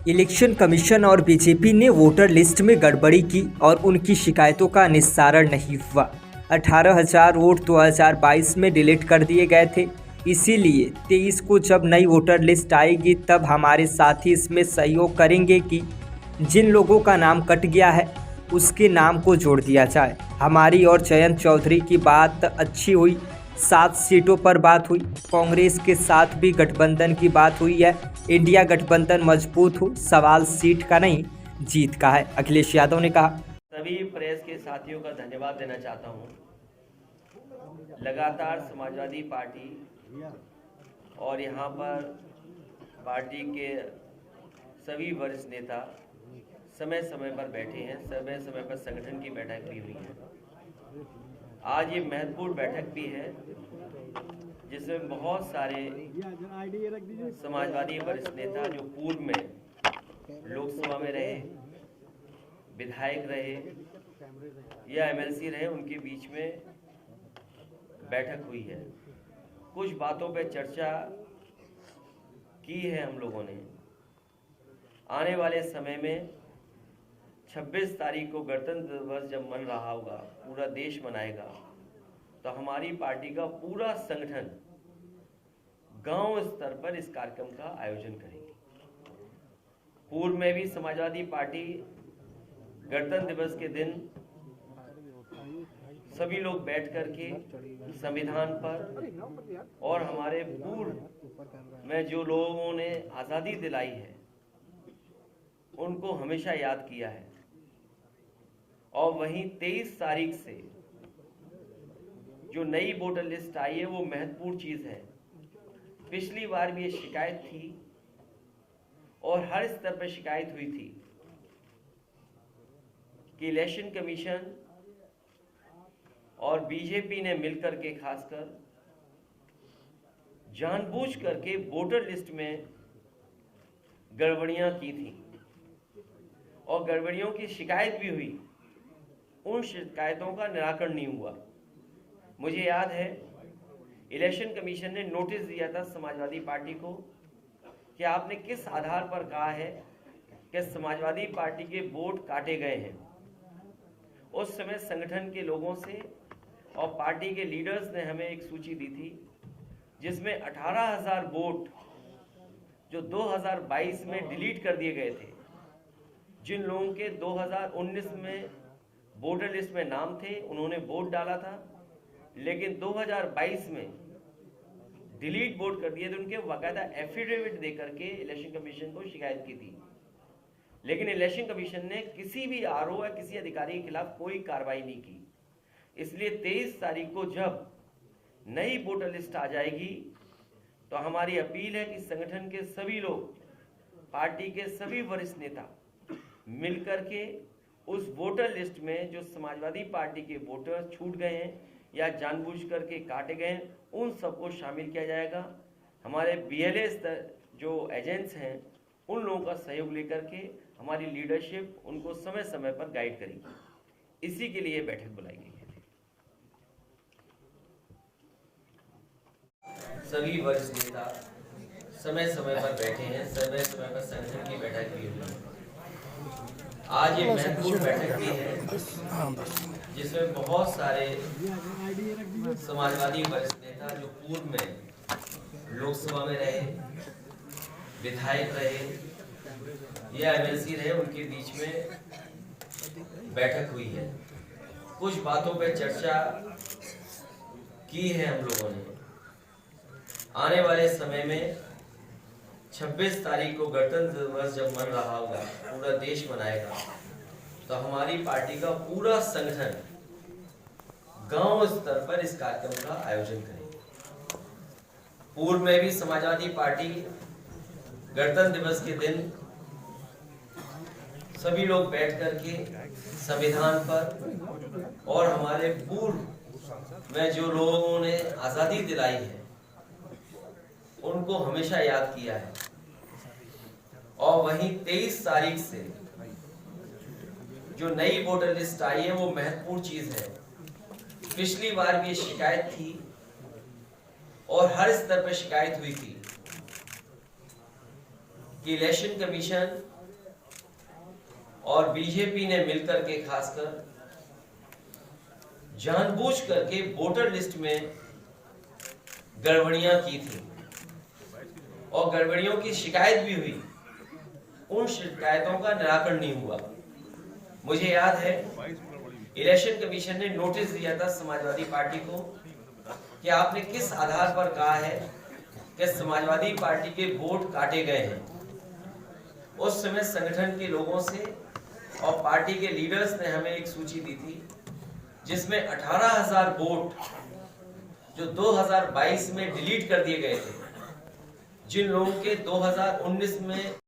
Election commission और BJP ने voter list में गड़बड़ी की और उनकी शिकायतों का निस्तारण नहीं हुआ। 18,000 वोट 2022 में डिलीट कर दिए गए थे। इसीलिए 23 को जब नई वोटर लिस्ट आएगी तब हमारे साथी इसमें सहयोग करेंगे कि जिन लोगों का नाम कट गया है उसके नाम को जोड़ दिया जाए। हमारी और जयंत चौधरी की बात अच्छी हुई, 7 सीटों पर बात हुई। कांग्रेस के साथ भी गठबंधन की बात हुई है। इंडिया गठबंधन मजबूत हो, सवाल सीट का नहीं जीत का है, अखिलेश यादव ने कहा। सभी प्रेस के साथियों का धन्यवाद देना चाहता हूं। लगातार समाजवादी पार्टी और यहां पर पार्टी के सभी वरिष्ठ नेता समय समय पर बैठे हैं, समय समय पर संगठन की बैठक भी हुई है। आज ये महत्वपूर्ण बैठक भी है जिसमें बहुत सारे समाजवादी वरिष्ठ नेता जो पूर्व में लोकसभा में रहे, विधायक रहे या एमएलसी रहे, उनके बीच में बैठक हुई है। कुछ बातों पे चर्चा की है हम लोगों ने। आने वाले समय में 26 तारीख को गणतंत्र दिवस जब मन रहा होगा, पूरा देश मनाएगा, तो हमारी पार्टी का पूरा संगठन गांव स्तर पर इस कार्यक्रम का आयोजन करेगी। पूर्व में भी समाजवादी पार्टी गणतंत्र दिवस के दिन सभी लोग बैठ करके संविधान पर और हमारे पूर्व में जो लोगों ने आज़ादी दिलाई है उनको हमेशा याद किया है। और वहीं 23 तारीख से जो नई वोटर लिस्ट आई है वो महत्वपूर्ण चीज है। पिछली बार भी ये शिकायत थी और हर स्तर पर शिकायत हुई थी कि इलेक्शन कमीशन और बीजेपी ने मिलकर के खासकर जानबूझ करके वोटर लिस्ट में गड़बड़ियां की थी और गड़बड़ियों की शिकायत भी हुई। उन शिकायतों का निराकरण नहीं हुआ। मुझे याद है इलेक्शन कमीशन ने नोटिस दिया था समाजवादी पार्टी को कि आपने किस आधार पर कहा है कि समाजवादी पार्टी के वोट काटे गए हैं। उस समय संगठन के लोगों से और पार्टी के लीडर्स ने हमें एक सूची दी थी जिसमें 18,000 वोट जो 2022 में डिलीट कर दिए गए थे। जिन लोगों के 2019 में वोटर लिस्ट में नाम थे उन्होंने वोट डाला था, लेकिन 2022 में डिलीट वोट कर दिए थे। उनके बाकायदा एफिडेविट देकर के इलेक्शन कमीशन को शिकायत की थी, लेकिन इलेक्शन कमीशन ने किसी भी आरओ या किसी अधिकारी के खिलाफ कोई कार्रवाई नहीं की। इसलिए 23 तारीख को जब नई वोटर लिस्ट आ जाएगी तो हमारी अपील है कि संगठन के सभी लोग, पार्टी के सभी वरिष्ठ नेता मिलकर के उस वोटर लिस्ट में जो समाजवादी पार्टी के वोटर छूट गए हैं या जानबूझ करके काटे गए हैं उन सबको शामिल किया जाएगा। हमारे बीएलए जो एजेंट्स हैं उन लोगों का सहयोग लेकर के हमारी लीडरशिप उनको समय समय पर गाइड करेगी। इसी के लिए बैठक बुलाई गई है। सभी वरिष्ठ नेता समय समय पर बैठे हैं, समय समय पर संगठन की बैठक भी हुई है। आज ये महत्वपूर्ण बैठक भी है जिसमें बहुत सारे समाजवादी वरिष्ठ नेता जो पूर्व में लोकसभा में रहे, विधायक रहे या एमएलसी रहे, उनके बीच में बैठक हुई है। कुछ बातों पर चर्चा की है हम लोगों ने। आने वाले समय में 26 तारीख को गणतंत्र दिवस जब मन रहा होगा, पूरा देश मनाएगा, तो हमारी पार्टी का पूरा संगठन गांव स्तर पर इस कार्यक्रम का आयोजन करेगी। पूर्व में भी समाजवादी पार्टी गणतंत्र दिवस के दिन सभी लोग बैठ करके संविधान पर और हमारे पूर्व में जो लोगों ने आज़ादी दिलाई है उनको हमेशा याद किया है। और वहीं 23 तारीख से जो नई वोटर लिस्ट आई है वो महत्वपूर्ण चीज है। पिछली बार भी ये शिकायत थी और हर स्तर पर शिकायत हुई थी कि इलेक्शन कमीशन और बीजेपी ने मिलकर के खासकर जानबूझ करके वोटर लिस्ट में गड़बड़ियां की थी और गड़बड़ियों की शिकायत भी हुई। उन शिकायतों का निराकरण नहीं हुआ। मुझे याद है इलेक्शन कमीशन ने नोटिस दिया था समाजवादी पार्टी को कि आपने किस आधार पर कहा है कि समाजवादी पार्टी के वोट काटे गए हैं। उस समय संगठन के लोगों से और पार्टी के लीडर्स ने हमें एक सूची दी थी जिसमें 18,000 वोट जो 2022 में डिलीट कर दिए गए थे, जिन लोगों के 2019 में